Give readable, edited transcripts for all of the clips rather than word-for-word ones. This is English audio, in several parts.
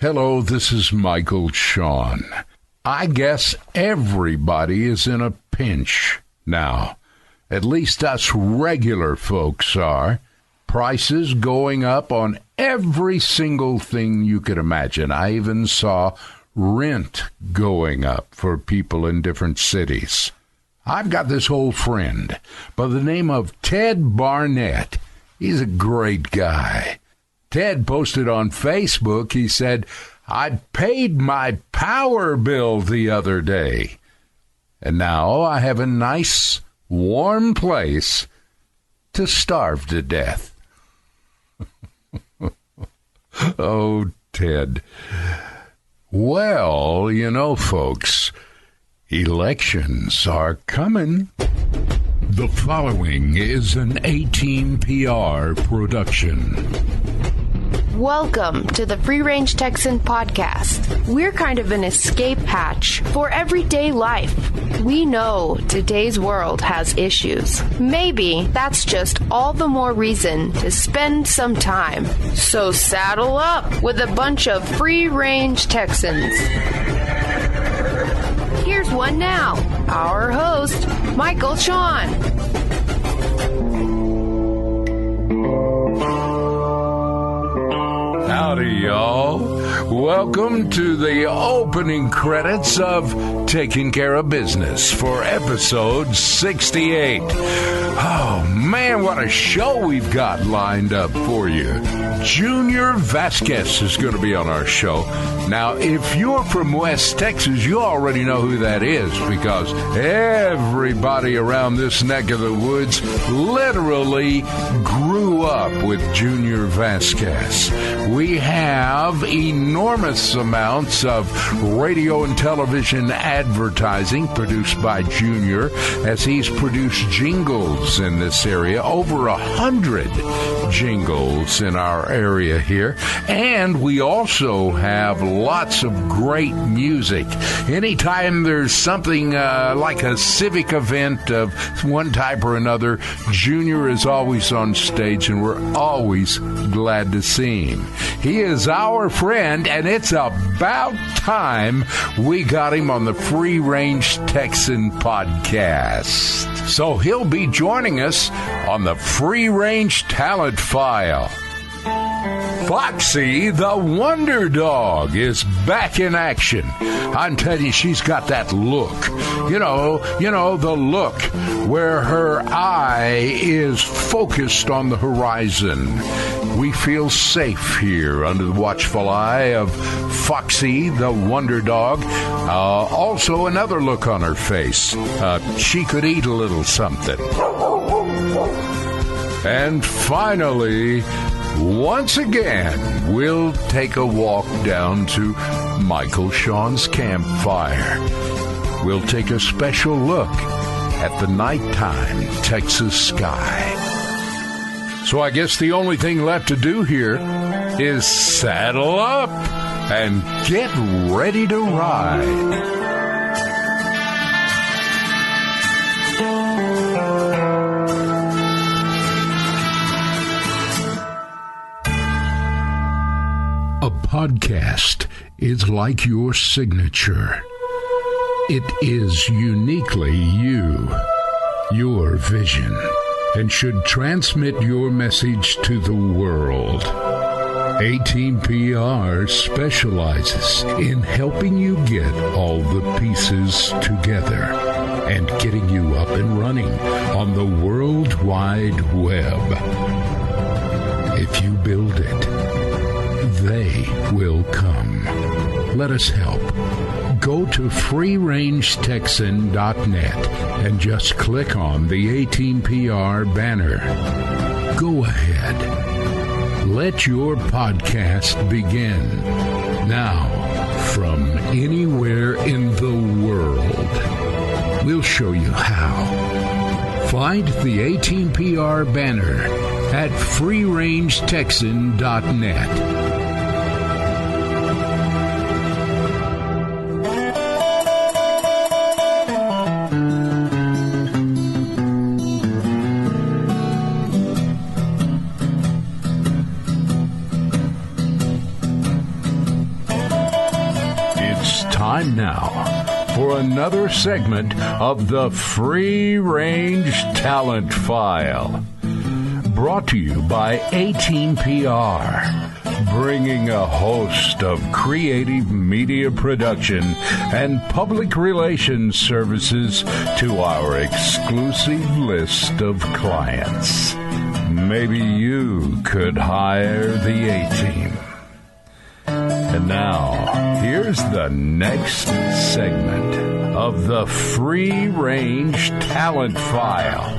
Hello, this is Michael Shawn. I guess everybody is in a pinch now. At least us regular folks are. Prices going up on every single thing you could imagine. I even saw rent going up for people in different cities. I've got this old friend by the name of Ted Barnett. He's a great guy. Ted posted on Facebook, he said, I paid my power bill the other day, and now I have a nice, warm place to starve to death. Oh, Ted. Well, you know, folks, elections are coming. The following is an A-Team-PR production. Welcome to the Free Range Texan podcast. We're kind of an escape hatch for everyday life. We know today's world has issues. Maybe that's just all the more reason to spend some time. So saddle up with a bunch of Free Range Texans. Here's one now, our host, Michael Shawn. Howdy, y'all. Welcome to the opening credits of Taking Care of Business for episode 68. Oh, man, what a show we've got lined up for you. Junior Vasquez is going to be on our show. Now, if you're from West Texas, you already know who that is because everybody around this neck of the woods literally grew up with Junior Vasquez. We have enormous amounts of radio and television advertising produced by Junior as he's produced jingles in this area, over 100 jingles in our area here. And we also have lots of great music. Anytime there's something like a civic event of one type or another, Junior is always on stage, and we're always glad to see him. He is our friend, and it's about time we got him on the Free Range Texan podcast. So he'll be joining us on the Free Range Talent File. Foxy the Wonder Dog is back in action. I'm telling you, she's got that look. You know, the look where her eye is focused on the horizon. We feel safe here under the watchful eye of Foxy the Wonder Dog. Also, another look on her face. She could eat a little something. And finally, once again, we'll take a walk down to Michael Shawn's Campfire. We'll take a special look at the nighttime Texas sky. So I guess the only thing left to do here is saddle up and get ready to ride. A podcast is like your signature. It is uniquely you, your vision, and should transmit your message to the world. A-Team PR specializes in helping you get all the pieces together and getting you up and running on the World Wide Web. If you build it, they will come. Let us help. Go to freerangetexan.net and just click on the A-Team PR banner. Go ahead. Let your podcast begin. Now, from anywhere in the world, we'll show you how. Find the A-Team PR banner at freerangetexan.net. Time now for another segment of the Free Range Talent File. Brought to you by A-Team PR, bringing a host of creative media production and public relations services to our exclusive list of clients. Maybe you could hire the A-Team. And now, here's the next segment of the Free Range Talent File.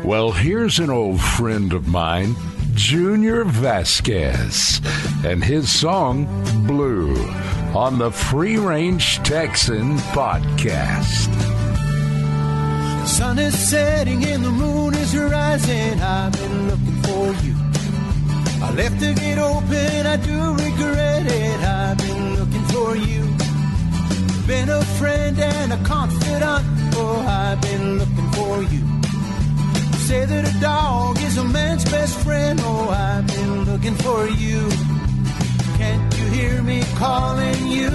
Well, here's an old friend of mine, Junior Vasquez, and his song, Blue, on the Free Range Texan podcast. The sun is setting and the moon is rising. I've been looking for you. I left the gate open, I do regret it. I've been looking for you. Been a friend and a confidant. Oh, I've been looking for you. Say that a dog is a man's best friend. Oh, I've been looking for you. Can't you hear me calling you?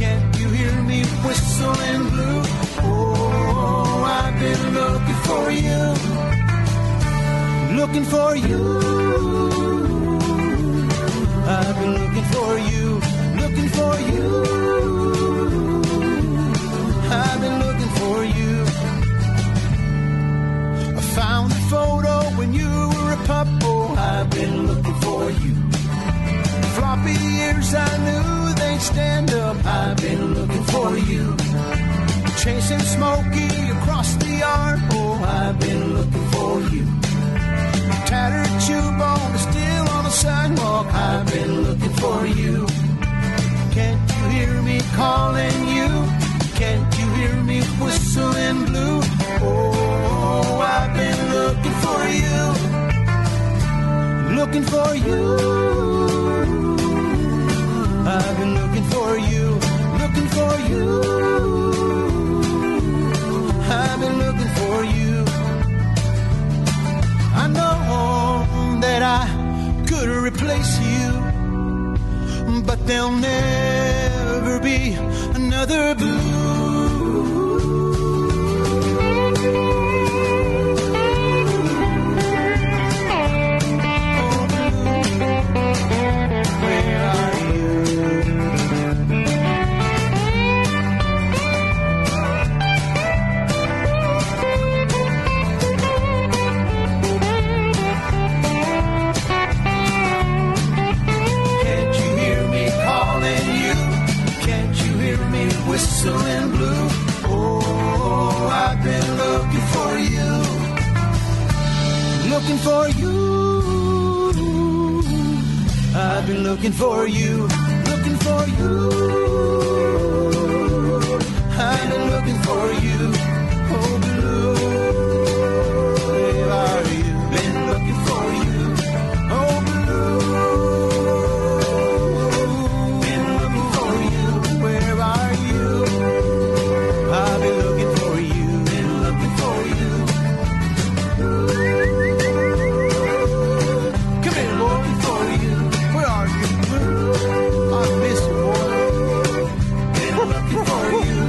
Can't you hear me whistling blue? Oh, I've been looking for you. Looking for you. I've been looking for you. Looking for you. I've been looking for you. I found a photo when you were a pup. Oh, I've been looking for you. Floppy ears, I knew they'd stand up. I've been looking for you. Chasing Smokey across the yard. Oh, I've been looking for you. Tattered chew bone still on the sidewalk. I've been looking for you. Can't you hear me calling you? Can't you hear me whistling blue? Oh, I've been looking for you. Looking for you. I've been looking for you. Looking for you. I've been looking for you. I know that I could replace you, but there'll never be another blue. Oh, blue, where are you? Whistling blue. Oh, I've been looking for you. Looking for you. I've been looking for you. Looking for you. I've been looking for you. Oh, blue. Where are you? Been looking for you. Oh, blue. Been looking for you. Where are you? I've been looking for you, been looking for you. Come here, boy, looking for you. Where are you, Blue? I miss you, boy. Been looking for you.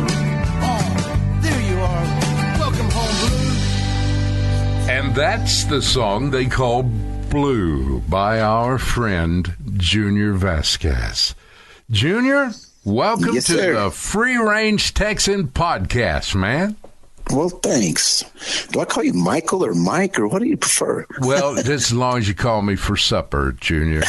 Oh, there you are. Welcome home, Blue. And that's the song they call Blue by our friend Junior Vasquez. Junior, welcome to the Free Range Texan podcast, man. Well, thanks. Do I call you Michael or Mike, or what do you prefer? Well, just as long as you call me for supper, Junior.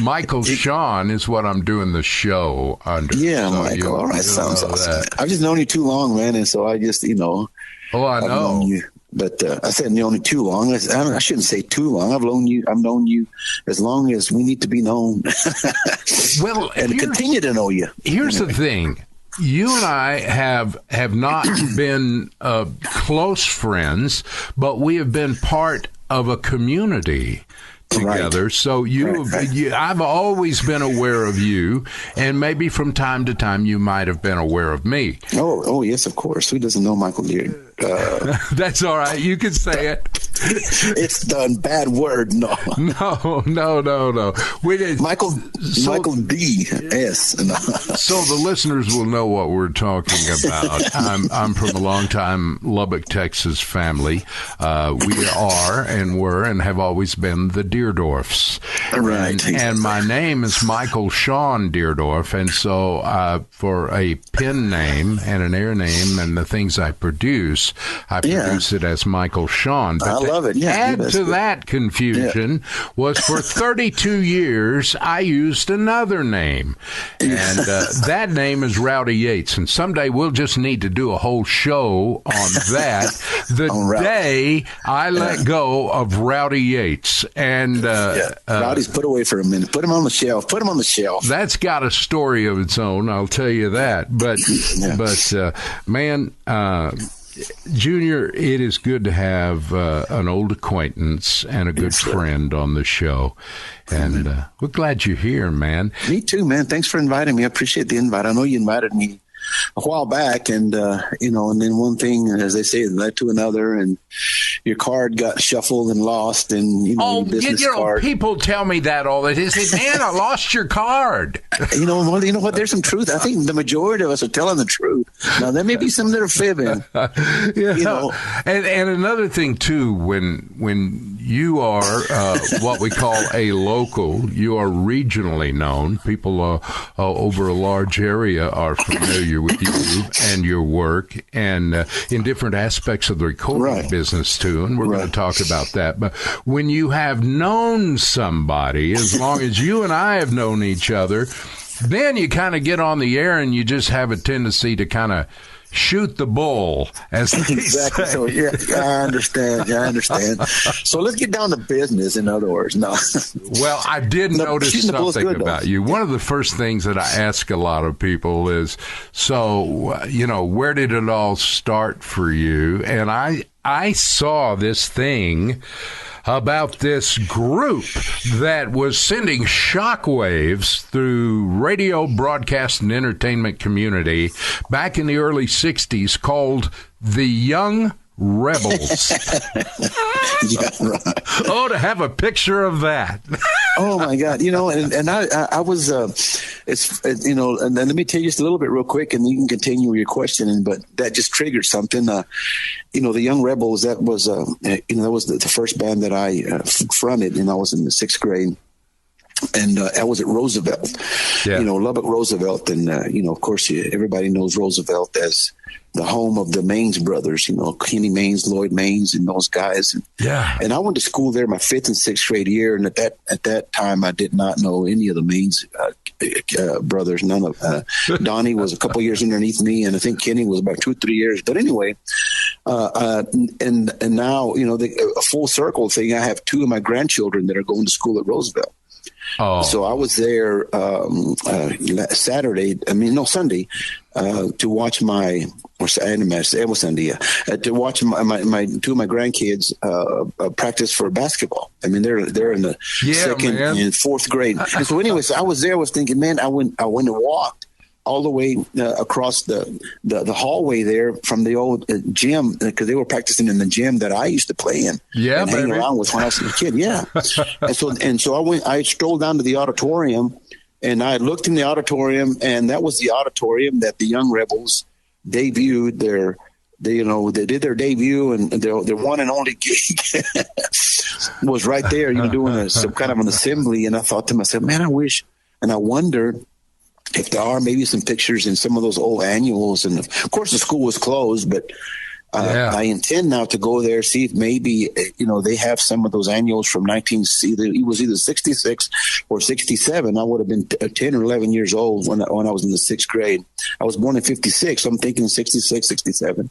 Michael Shawn is what I'm doing the show under. Yeah, so Michael. All right, sounds awesome. I've just known you too long, man, and so I just, Oh, I know. But I said only too long. I shouldn't say too long. I've known you as long as we need to be known. Well, and continue to know you. Here's the thing. You and I have not been close friends, but we have been part of a community together. Right. So I've always been aware of you, and maybe from time to time you might have been aware of me. Oh, yes, of course. Who doesn't know Michael Deere? That's all right. You can say it. It's done. Bad word. No. No. We did Michael D. S. No. So the listeners will know what we're talking about. I'm from a long-time Lubbock, Texas family. We are and were and have always been the Deerdorfs. Right. And my name is Michael Shawn Deerdorf, and so for a pen name and an air name and the things I produce it as Michael Shawn. But I love it. Yeah, add to that confusion was for 32 years I used another name, and that name is Rowdy Yates. And someday we'll just need to do a whole show on that. The day I let go of Rowdy Yates, and Rowdy's put away for a minute. Put him on the shelf. That's got a story of its own, I'll tell you that. But man, Junior, it is good to have an old acquaintance and a good friend on the show. And we're glad you're here, man. Me too, man. Thanks for inviting me. I appreciate the invite. I know you invited me a while back, and and then one thing, as they say, led to another, and your card got shuffled and lost, and your business card. People tell me that all the time. They say, "Man, I lost your card." You know what? There's some truth. I think the majority of us are telling the truth. Now there may be some that are fibbing. And another thing too, when you are what we call a local, you are regionally known. People over a large area are familiar with you and your work, and in different aspects of the recording business too, and we're going to talk about that. But when you have known somebody, as long as you and I have known each other, then you kind of get on the air and you just have a tendency to kind of shoot the bull, as they exactly. say. So I understand. So let's get down to business. In other words, no. Well, I did notice something about you. One of the first things that I ask a lot of people is, so where did it all start for you? And I saw this thing about this group that was sending shockwaves through radio, broadcast, and entertainment community back in the early 60s called the Young Rebels. Oh, to have a picture of that. Oh my God. And I was, and then let me tell you just a little bit real quick, and you can continue with your question. But that just triggered something. The Young Rebels, that was the first band that I fronted, and I was in the 6th grade. And I was at Roosevelt, Lubbock Roosevelt. And, of course, everybody knows Roosevelt as the home of the Maines brothers, Kenny Maines, Lloyd Maines, and those guys. And I went to school there my 5th and 6th grade year. And at that time, I did not know any of the Maines brothers. None of Donnie was a couple years underneath me, and I think Kenny was about 2 or 3 years. But anyway, and now, a full circle thing. I have 2 of my grandchildren that are going to school at Roosevelt. Oh. So I was there Sunday, to watch to watch my 2 of my grandkids practice for basketball. I mean, they're in the 2nd and 4th grade. And so anyway, so I was there. I was thinking, man, I went and walked all the way across the hallway there from the old gym, because they were practicing in the gym that I used to play in. Yeah, and hang around with when I was a kid. Yeah. and so I strolled down to the auditorium, and I looked in the auditorium, and that was the auditorium that the Young Rebels debuted they did their debut, and their one and only gig was right there, doing some kind of an assembly. And I thought to myself, man, I wish, and I wondered if there are maybe some pictures in some of those old annuals. And of course the school was closed, but I intend now to go there, see if maybe, they have some of those annuals from it was either 66 or 67. I would have been 10 or 11 years old when I was in the 6th grade. I was born in 56, so I'm thinking 66, 67.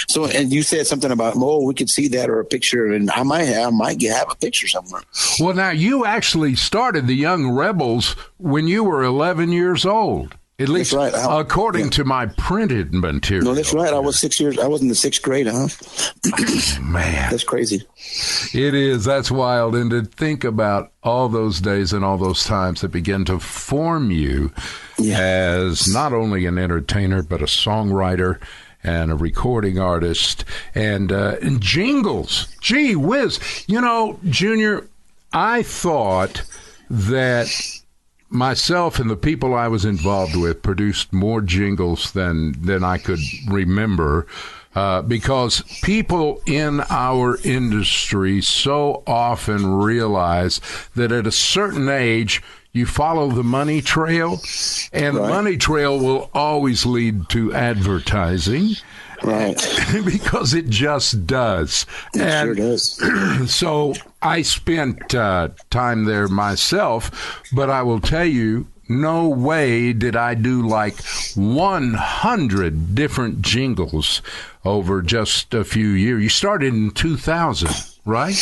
So, and you said something about, we could see that or a picture, and I might have a picture somewhere. Well, now you actually started the Young Rebels when you were 11 years old. At least, right. According to my printed material. No, that's right. I was 6 years. I was in the 6th grade, huh? Man. That's crazy. It is. That's wild. And to think about all those days and all those times that begin to form you as not only an entertainer, but a songwriter and a recording artist, and jingles. Gee whiz. You know, Junior, I thought that myself and the people I was involved with produced more jingles than I could remember. Because people in our industry so often realize that at a certain age, you follow the money trail, and the money trail will always lead to advertising. Right. Because it just does. It sure does. So I spent time there myself, but I will tell you, no way did I do like 100 different jingles over just a few years. You started in 2000, right?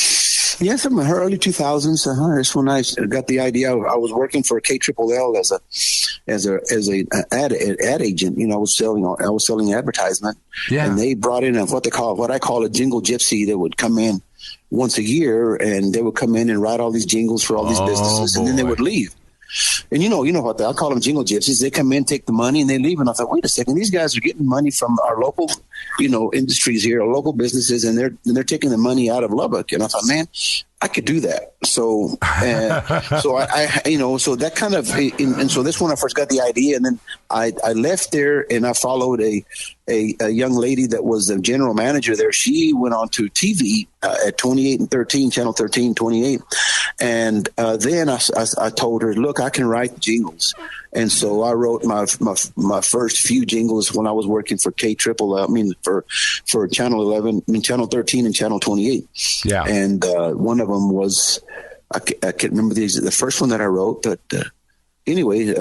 Yes, in the early 2000s. That's when I got the idea. I was working for KLLL as a ad agent. You know, I was selling advertisement. Yeah. And they brought in what I call a jingle gypsy that would come in once a year, and they would come in and write all these jingles for all these businesses, and then they would leave. And you know what I call them jingle gypsies. They come in, take the money, and they leave. And I thought, wait a second, these guys are getting money from our local, industries here, our local businesses, and they're taking the money out of Lubbock. And I thought, man, I could do that. So, so that kind of, and so this when I first got the idea, and then I left there and I followed a young lady that was the general manager there. She went on to TV at 28 and 13, channel 13, 28. And then I told her, look, I can write jingles. And so I wrote my first few jingles when I was working for for channel 11, channel 13 and channel 28. Yeah. And one of them was, I can't remember the first one that I wrote, but anyway,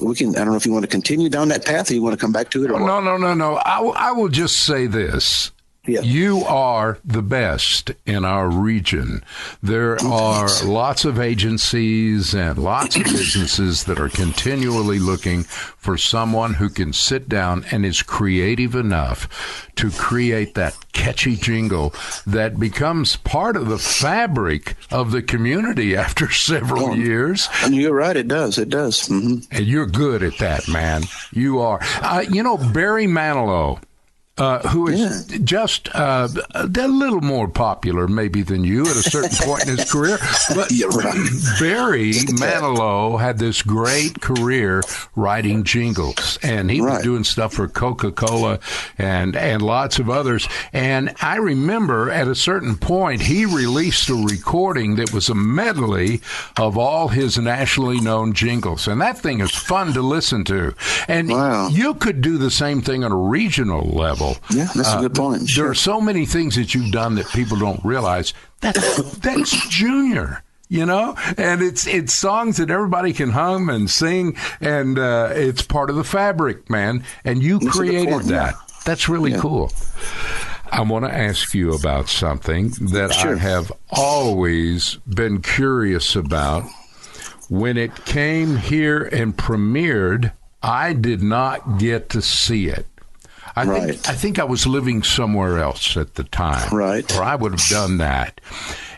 we can. I don't know if you want to continue down that path or you want to come back to it. Or No. I will just say this. Yeah. You are the best in our region. There are lots of agencies and lots of businesses that are continually looking for someone who can sit down and is creative enough to create that catchy jingle that becomes part of the fabric of the community after several years. And you're right, it does. It does. Mm-hmm. And you're good at that, man. You are. Barry Manilow, who is just a little more popular maybe than you at a certain point in his career. But Barry Manilow had this great career writing jingles, and he was doing stuff for Coca-Cola and lots of others. And I remember at a certain point, he released a recording that was a medley of all his nationally known jingles. And that thing is fun to listen to. And you could do the same thing on a regional level. Yeah, that's a good point. There are so many things that you've done that people don't realize. That's Junior, and it's songs that everybody can hum and sing, and it's part of the fabric, man. And you created that. That's really cool. I want to ask you about something that I have always been curious about. When it came here and premiered, I did not get to see it. I think I was living somewhere else at the time. Right. Or I would have done that.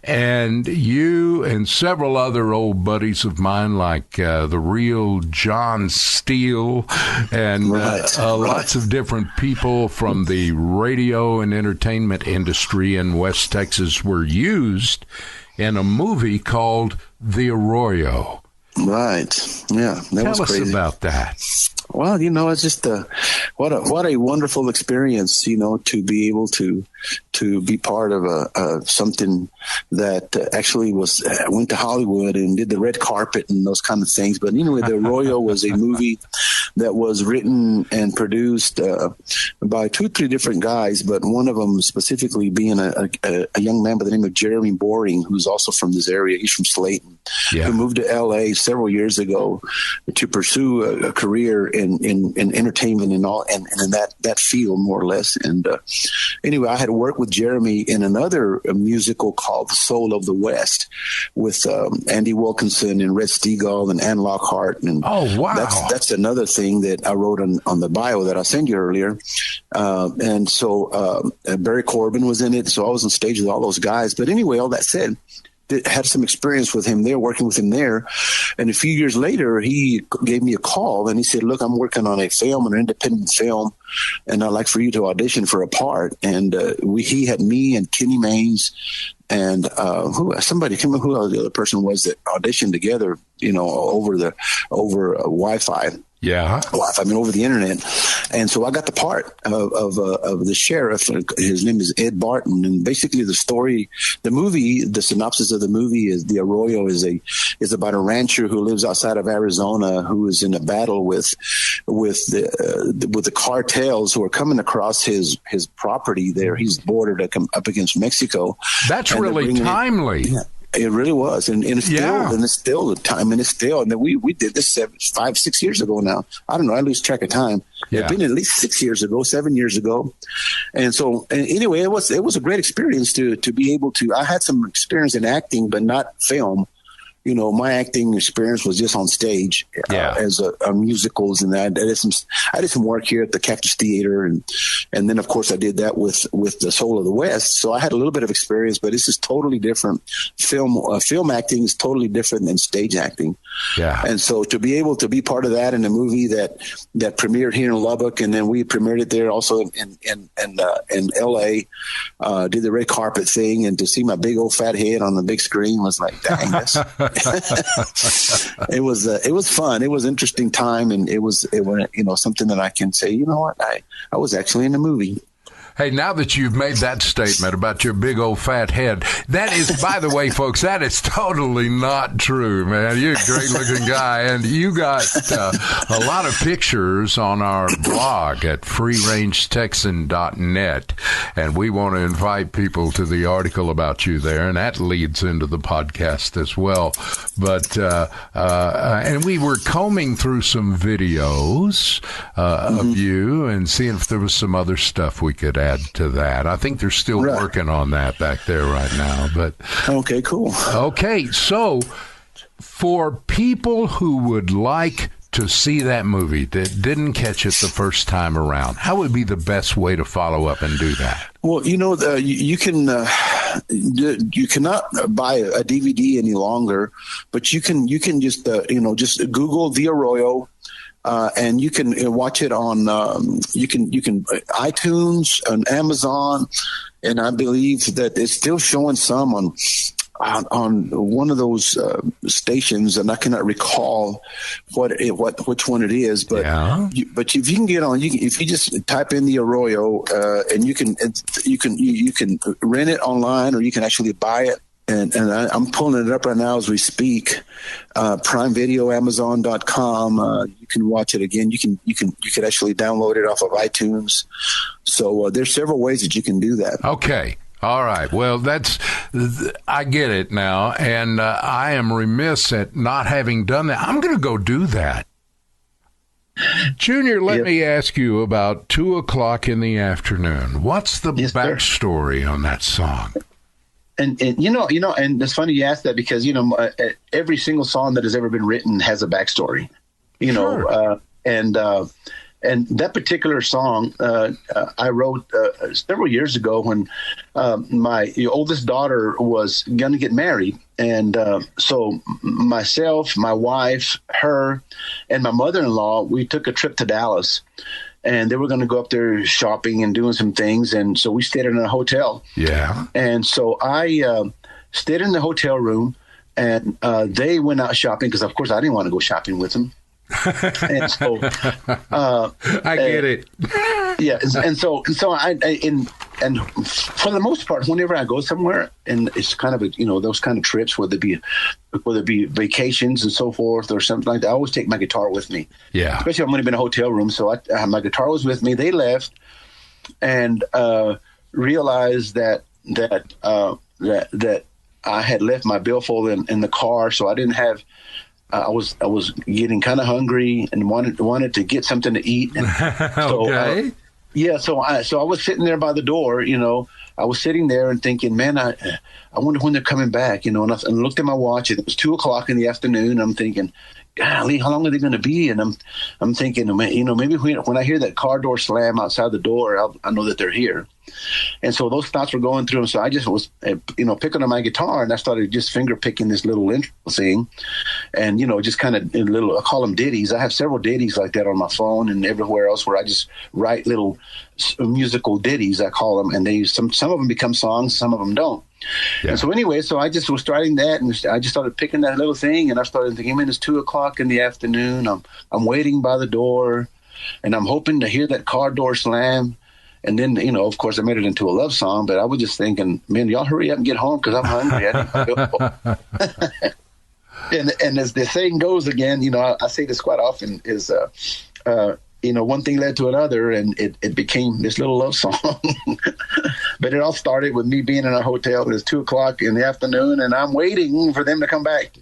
And you and several other old buddies of mine, like the real John Steele and lots of different people from the radio and entertainment industry in West Texas were used in a movie called The Arroyo. Right. Yeah. That was crazy. Tell us about that. Well, it's just what a wonderful experience, to be able to be part of something that actually went to Hollywood and did the red carpet and those kind of things. But anyway, The Arroyo was a movie that was written and produced by 2 or 3 different guys, but one of them specifically being a young man by the name of Jeremy Boring, who's also from this area. He's from Slayton, who moved to L.A. several years ago to pursue a career in entertainment and all, and in that field, more or less. And anyway, I had worked with Jeremy in another musical called The Soul of the West with Andy Wilkinson and Red Steagall and Ann Lockhart. And that's another thing that I wrote on the bio that I sent you earlier. And so Barry Corbin was in it. So I was on stage with all those guys. But anyway, all that said, had some experience with him there, working with him there. And a few years later, he gave me a call and he said, look, I'm working on an independent film, and I'd like for you to audition for a part. And he had me and Kenny Maines and somebody, I can't remember who the other person was that auditioned together, over Wi-Fi. Yeah. I mean, over the internet. And so I got the part of the sheriff. His name is Ed Barton. And basically the synopsis of the movie is the Arroyo is about a rancher who lives outside of Arizona who is in a battle with the cartels who are coming across his property there. He's bordered up against Mexico. That's really timely. It really was, and it's still the time, and then we did this 5-6 years ago now. I don't know, I lose track of time. Yeah. It's been at least 7 years ago, and so anyway, it was a great experience to be able to. I had some experience in acting, but not film. My acting experience was just on stage as a musicals, and I did some work here at the Cactus Theater, and then of course I did that with the Soul of the West. So I had a little bit of experience, but this is totally different. Film acting is totally different than stage acting. Yeah, and so to be able to be part of that in a movie that premiered here in Lubbock, and then we premiered it there also in L.A. Did the red carpet thing, and to see my big old fat head on the big screen was like, dang, that's. It was fun. It was an interesting time, and it was something that I can say, I was actually in a movie. Hey, now that you've made that statement about your big old fat head, that is, by the way, folks, that is totally not true, man. You're a great looking guy, and you got a lot of pictures on our blog at freerangetexan.net, and we want to invite people to the article about you there, and that leads into the podcast as well. But and we were combing through some videos of you and seeing if there was some other stuff we could add to that. I think they're still working on that back there right now. But okay, cool. Okay, so for people who would like to see that movie that didn't catch it the first time around, how would be the best way to follow up and do that? Well, you cannot buy a DVD any longer, but you can just just Google The Arroyo. And you can watch it on you can iTunes and Amazon, and I believe that it's still showing some on one of those stations, and I cannot recall which one it is. But but if you can get on, if you just type in The Arroyo, and you can rent it online, or you can actually buy it. And I'm pulling it up right now as we speak. Prime Video, Amazon.com. You can watch it again. You can actually download it off of iTunes. So there's several ways that you can do that. Okay. All right. Well, I get it now, and I am remiss at not having done that. I'm going to go do that. Junior, let me ask you about 2:00 in the afternoon. What's the backstory on that song? And and it's funny you ask that, because every single song that has ever been written has a backstory, and that particular song I wrote several years ago when my oldest daughter was going to get married, and so myself, my wife, her, and my mother-in-law, we took a trip to Dallas. And they were going to go up there shopping and doing some things. And so we stayed in a hotel. Yeah. And so I stayed in the hotel room, and they went out shopping because, of course, I didn't want to go shopping with them. And so I get it. Yeah. And so and for the most part, whenever I go somewhere, and it's kind of those kind of trips, whether it be vacations and so forth or something like that, I always take my guitar with me. Yeah. Especially if I'm going to be in a hotel room. So my guitar was with me. They left and realized that I had left my billfold in the car, so I didn't have. I was getting kind of hungry and wanted to get something to eat. And so, okay. So I was sitting there by the door. I was sitting there and thinking, man, I wonder when they're coming back. And I looked at my watch, and it was 2:00 in the afternoon. I'm thinking, golly, how long are they going to be? And I'm thinking, maybe when I hear that car door slam outside the door, I know that they're here. And so those thoughts were going through them. So I just was, picking on my guitar, and I started just finger picking this little intro thing, and just kind of I call them ditties. I have several ditties like that on my phone and everywhere else where I just write little musical ditties, I call them, and they some of them become songs, some of them don't. Yeah. And so anyway, so I just was starting that, and I just started picking that little thing, and I started thinking, man, it's 2:00 in the afternoon. I'm waiting by the door, and I'm hoping to hear that car door slam. And then, of course, I made it into a love song, but I was just thinking, man, y'all hurry up and get home because I'm hungry. And as the saying goes again, I say this quite often, is, one thing led to another, and it became this little love song. But it all started with me being in a hotel. It's 2:00 in the afternoon, and I'm waiting for them to come back.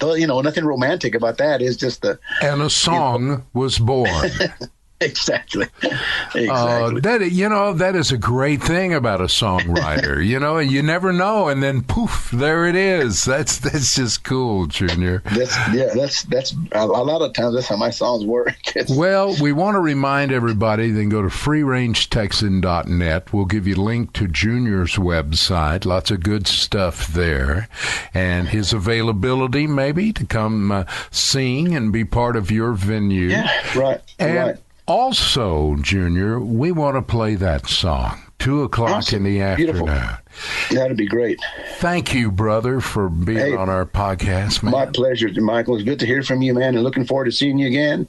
Nothing romantic about that. It's just and a song was born. Exactly. That is a great thing about a songwriter, and you never know, and then poof, there it is. That's just cool, Junior. That's a lot of times that's how my songs work. Well, we want to remind everybody, then go to freerangetexan.net. We'll give you a link to Junior's website. Lots of good stuff there, and his availability maybe to come sing and be part of your venue. Yeah, right. And also, Junior, we want to play that song, 2:00 awesome. in the afternoon. Beautiful. That'd be great. Thank you, brother, for being on our podcast, man. My pleasure, Michael. It's good to hear from you, man, and looking forward to seeing you again.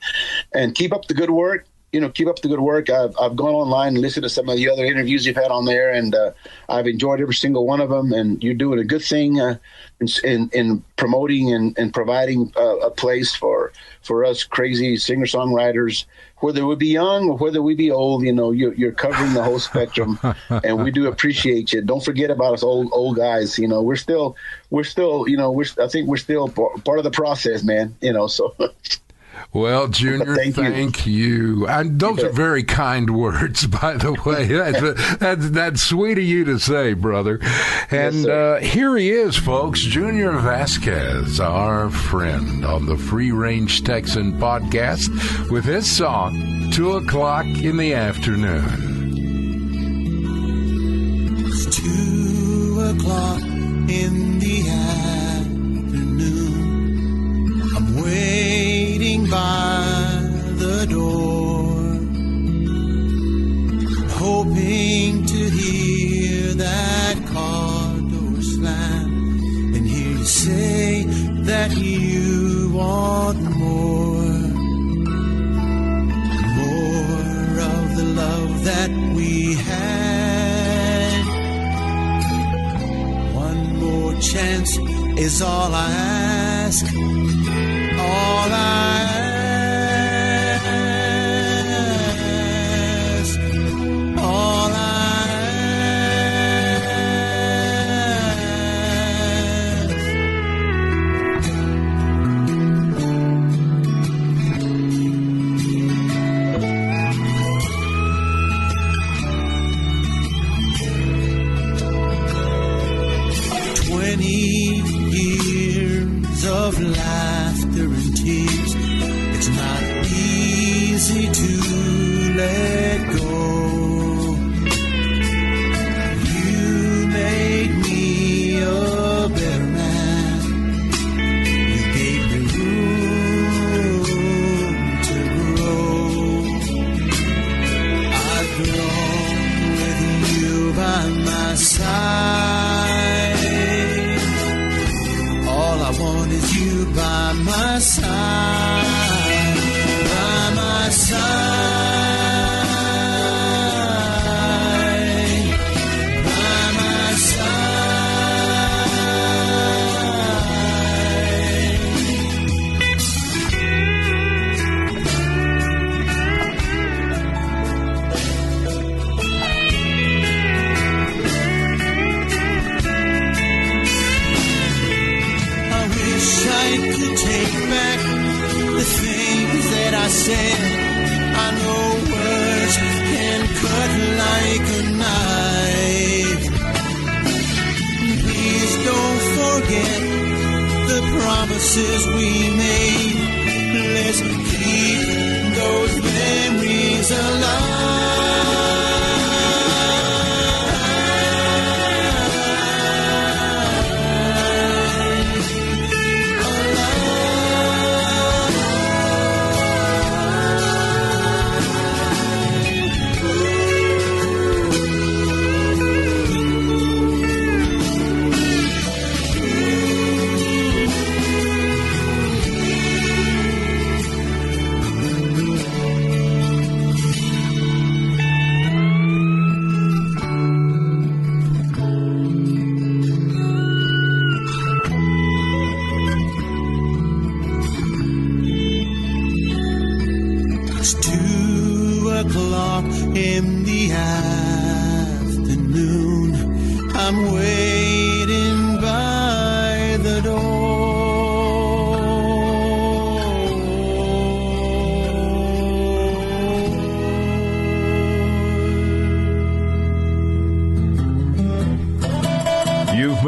And keep up the good work. Keep up the good work. I've gone online and listened to some of the other interviews you've had on there, and I've enjoyed every single one of them. And you're doing a good thing in promoting and providing a place for us crazy singer-songwriters, whether we be young or whether we be old. You're covering the whole spectrum, and we do appreciate you. Don't forget about us old guys. We're still. I think we're still part of the process, man. So. Well, Junior, thank you. And those are very kind words, by the way. That's sweet of you to say, brother. And yes, here he is, folks, Junior Vasquez, our friend on the Free Range Texan podcast with his song, 2:00 in the afternoon. It's 2:00 in the afternoon. I'm waiting by the door, hoping to hear that car door slam and hear you say that you want more of the love that we had. One more chance is all I ask. All I ask, all I ask. 20 years of laughter and tears. It's not easy to let go. You made me a better man. You gave me room to grow. I've grown with you by my side. All I want is you by my side, by my side, by my take back the things that I said. I know words can cut like a knife. Please don't forget the promises we made. Let's keep those memories alive.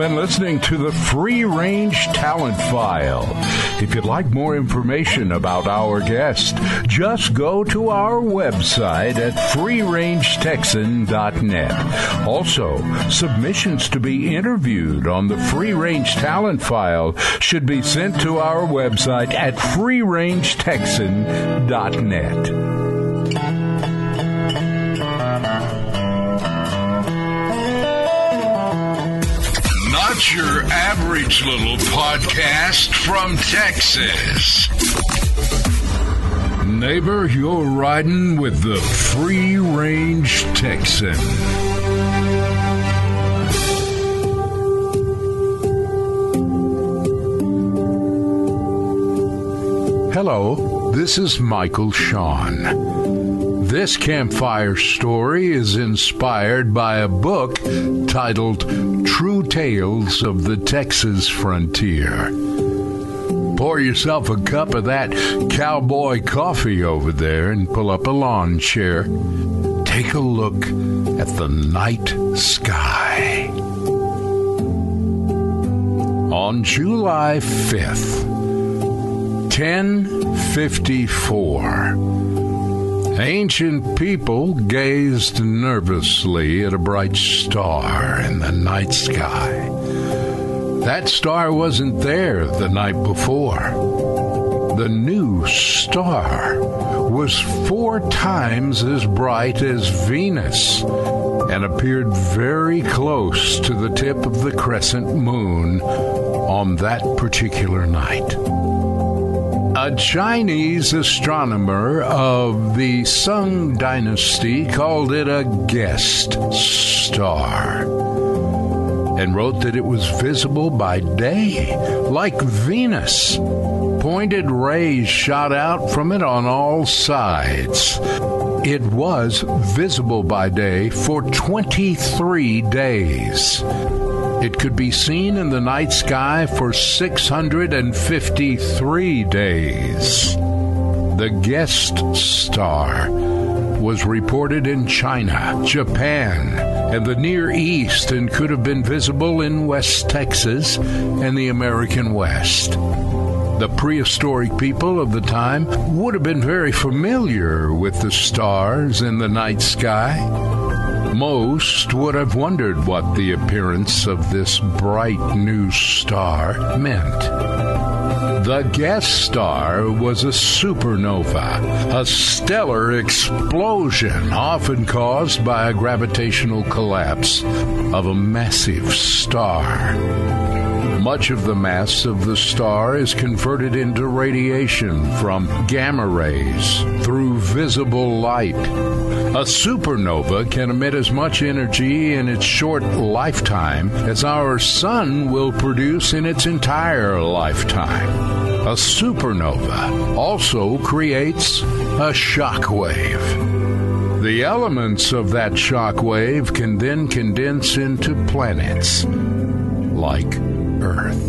been listening to the Free Range Talent File. If you'd like more information about our guest, just go to our website at freerangetexan.net. Also, submissions to be interviewed on the Free Range Talent File should be sent to our website at freerangetexan.net. Not your average little podcast from Texas. Neighbor, you're riding with the Free Range Texan. Hello, this is Michael Shawn. This Campfire story is inspired by a book titled True Tales of the Texas Frontier. Pour yourself a cup of that cowboy coffee over there and pull up a lawn chair. Take a look at the night sky. On July 5th, 1054, ancient people gazed nervously at a bright star in the night sky. That star wasn't there the night before. The new star was 4 times as bright as Venus and appeared very close to the tip of the crescent moon on that particular night. A Chinese astronomer of the Song dynasty called it a guest star and wrote that it was visible by day, like Venus. Pointed rays shot out from it on all sides. It was visible by day for 23 days. It could be seen in the night sky for 653 days. The guest star was reported in China, Japan, and the Near East and could have been visible in West Texas and the American West. The prehistoric people of the time would have been very familiar with the stars in the night sky. Most would have wondered what the appearance of this bright new star meant. The guest star was a supernova, a stellar explosion often caused by a gravitational collapse of a massive star. Much of the mass of the star is converted into radiation from gamma rays through visible light. A supernova can emit as much energy in its short lifetime as our sun will produce in its entire lifetime. A supernova also creates a shock wave. The elements of that shock wave can then condense into planets like Earth.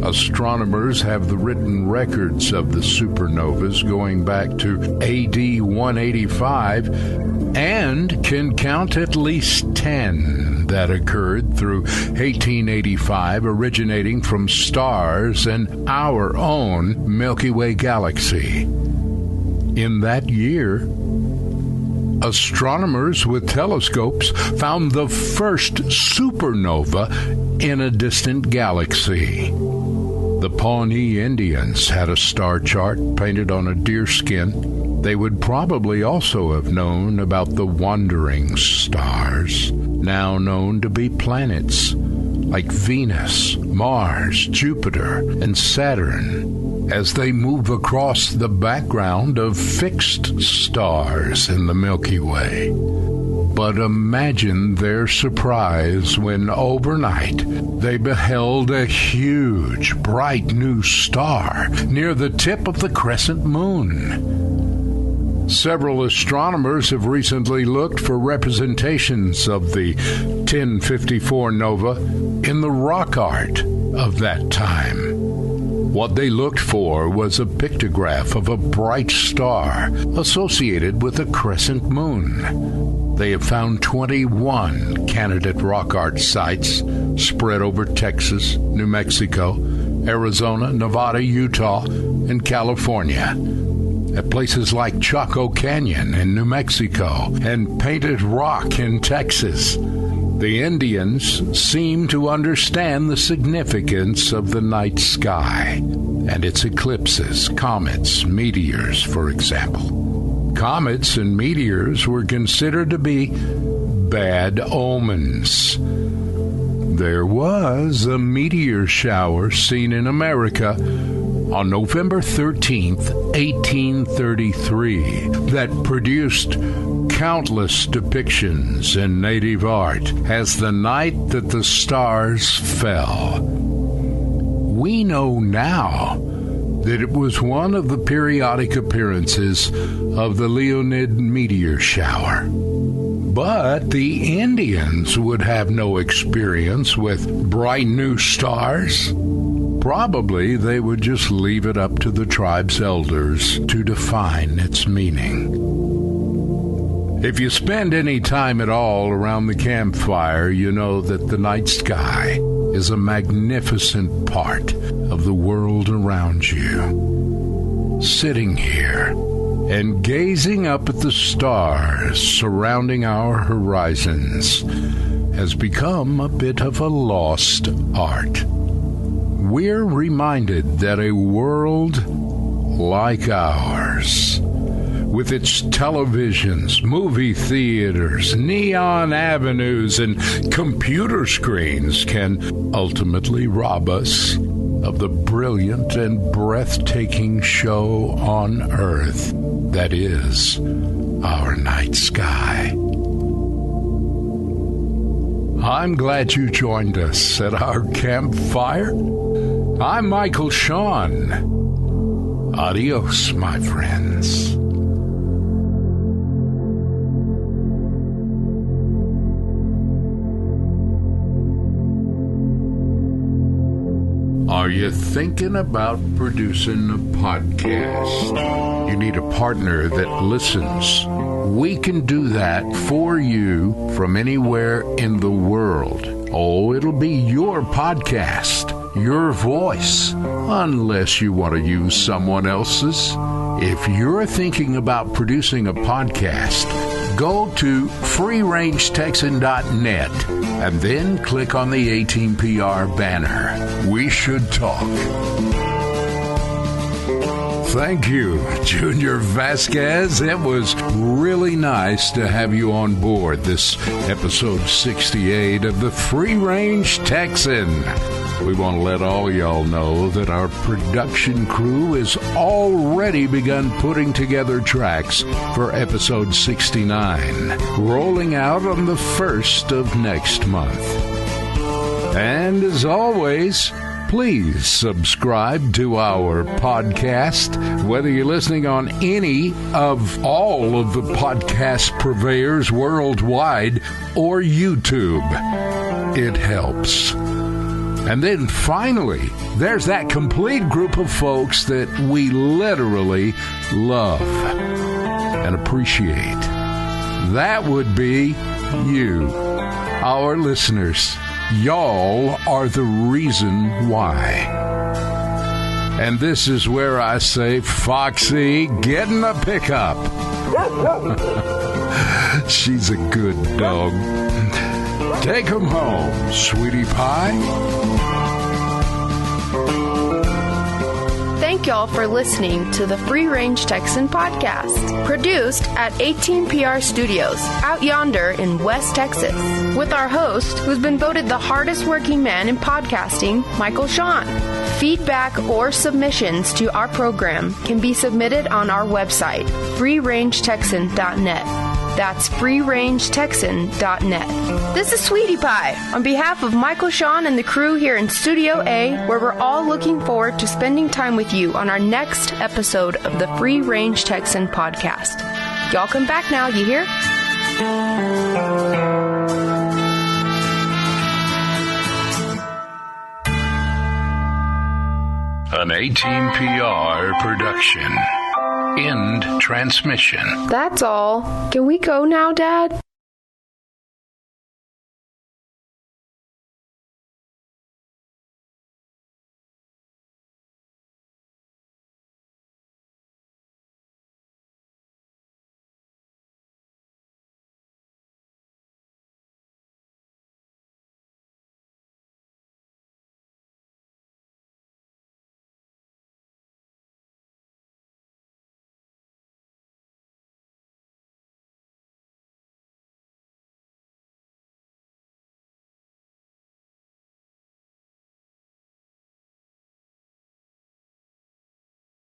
Astronomers have the written records of the supernovas going back to AD 185 and can count at least 10 that occurred through 1885, originating from stars in our own Milky Way galaxy. In that year, astronomers with telescopes found the first supernova in a distant galaxy. The Pawnee Indians had a star chart painted on a deerskin. They would probably also have known about the wandering stars, now known to be planets, like Venus, Mars, Jupiter, and Saturn, as they move across the background of fixed stars in the Milky Way. But imagine their surprise when overnight they beheld a huge, bright new star near the tip of the crescent moon. Several astronomers have recently looked for representations of the 1054 nova in the rock art of that time. What they looked for was a pictograph of a bright star associated with a crescent moon. They have found 21 candidate rock art sites spread over Texas, New Mexico, Arizona, Nevada, Utah, and California. At places like Chaco Canyon in New Mexico and Painted Rock in Texas. The Indians seem to understand the significance of the night sky and its eclipses, comets, meteors, for example. Comets and meteors were considered to be bad omens. There was a meteor shower seen in America on November 13th, 1833, that produced countless depictions in native art as the night that the stars fell. We know now that it was one of the periodic appearances of the Leonid meteor shower. But the Indians would have no experience with bright new stars. Probably they would just leave it up to the tribe's elders to define its meaning. If you spend any time at all around the campfire, you know that the night sky is a magnificent part of the world around you. Sitting here and gazing up at the stars surrounding our horizons has become a bit of a lost art. We're reminded that a world like ours, with its televisions, movie theaters, neon avenues, and computer screens, can ultimately rob us of the brilliant and breathtaking show on Earth that is our night sky. I'm glad you joined us at our campfire. I'm Michael Shawn. Adios, my friends. Are you thinking about producing a podcast? You need a partner that listens. We can do that for you from anywhere in the world. Oh, it'll be your podcast, your voice, unless you want to use someone else's. If you're thinking about producing a podcast, go to freerangetexan.net and then click on the 18PR banner. We should talk. Thank you, Junior Vasquez. It was really nice to have you on board this episode 68 of the Free Range Texan. We want to let all y'all know that our production crew has already begun putting together tracks for episode 69, rolling out on the 1st of next month. And as always, please subscribe to our podcast, whether you're listening on any of all of the podcast purveyors worldwide or YouTube. It helps. And then finally, there's that complete group of folks that we literally love and appreciate. That would be you, our listeners. Y'all are the reason why. And this is where I say, Foxy, get in the pickup. She's a good dog. Take him home, sweetie pie. Thank y'all for listening to the Free Range Texan podcast, produced at 18PR Studios, out yonder in West Texas, with our host, who's been voted the hardest working man in podcasting, Michael Shawn. Feedback or submissions to our program can be submitted on our website, freerangetexan.net. That's freerangetexan.net. This is Sweetie Pie, on behalf of Michael Shawn and the crew here in Studio A, where we're all looking forward to spending time with you on our next episode of the Free Range Texan podcast. Y'all come back now, you hear? An 18PR production. End transmission. That's all. Can we go now, Dad?